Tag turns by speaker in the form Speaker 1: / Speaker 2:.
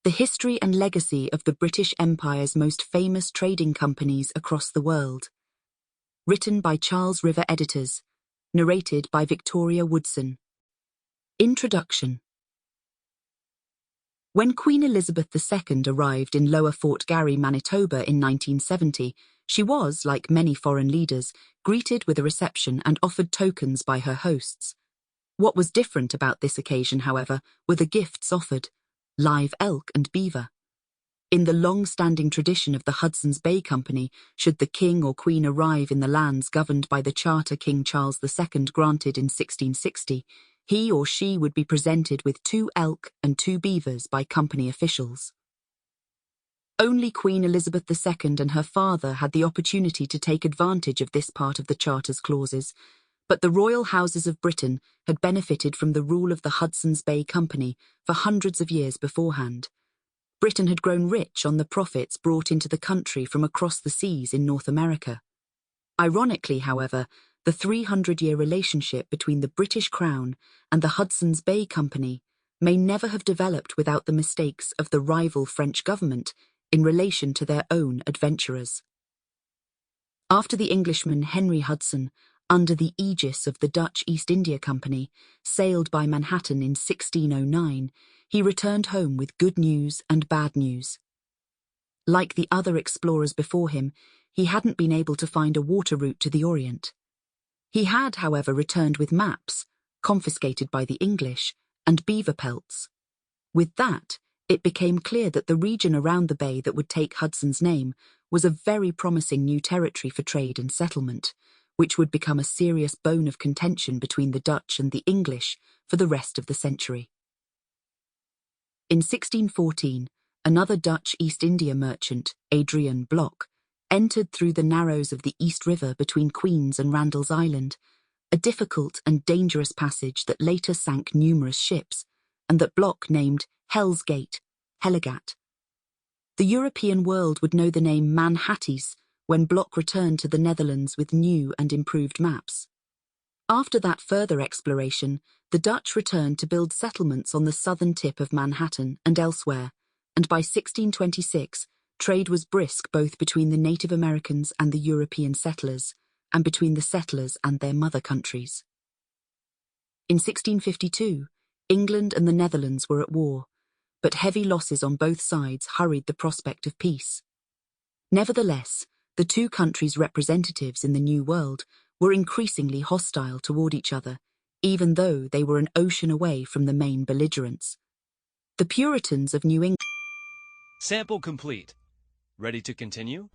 Speaker 1: the history and legacy of the British Empire's most famous trading companies across the world. Written by Charles River editors, narrated by Victoria Woodson. Introduction. When Queen Elizabeth II arrived in Lower Fort Garry, Manitoba in 1970, she was, like many foreign leaders, greeted with a reception and offered tokens by her hosts. What was different about this occasion, however, were the gifts offered: live elk and beaver. In the long-standing tradition of the Hudson's Bay Company, should the king or queen arrive in the lands governed by the charter King Charles II granted in 1660, he or she would be presented with 2 elk and 2 beavers by company officials. Only Queen Elizabeth II and her father had the opportunity to take advantage of this part of the Charter's clauses, but the royal houses of Britain had benefited from the rule of the Hudson's Bay Company for hundreds of years beforehand. Britain had grown rich on the profits brought into the country from across the seas in North America. Ironically, however, the 300-year relationship between the British Crown and the Hudson's Bay Company may never have developed without the mistakes of the rival French government in relation to their own adventurers. After the Englishman Henry Hudson, under the aegis of the Dutch East India Company, sailed by Manhattan in 1609, he returned home with good news and bad news. Like the other explorers before him, he hadn't been able to find a water route to the Orient. He had, however, returned with maps, confiscated by the English, and beaver pelts. With that, it became clear that the region around the bay that would take Hudson's name was a very promising new territory for trade and settlement, which would become a serious bone of contention between the Dutch and the English for the rest of the century. In 1614, another Dutch East India merchant, Adrian Block, entered through the narrows of the East River between Queen's and Randall's Island, a difficult and dangerous passage that later sank numerous ships, and that Block named Hell's Gate, Heligat. The European world would know the name Manhatties when Block returned to the Netherlands with new and improved maps. After that further exploration, the Dutch returned to build settlements on the southern tip of Manhattan and elsewhere, and by 1626, trade was brisk both between the Native Americans and the European settlers, and between the settlers and their mother countries. In 1652, England and the Netherlands were at war, but heavy losses on both sides hurried the prospect of peace. Nevertheless, the two countries' representatives in the New World were increasingly hostile toward each other, even though they were an ocean away from the main belligerents. The Puritans of New England.
Speaker 2: Sample complete. Ready to continue?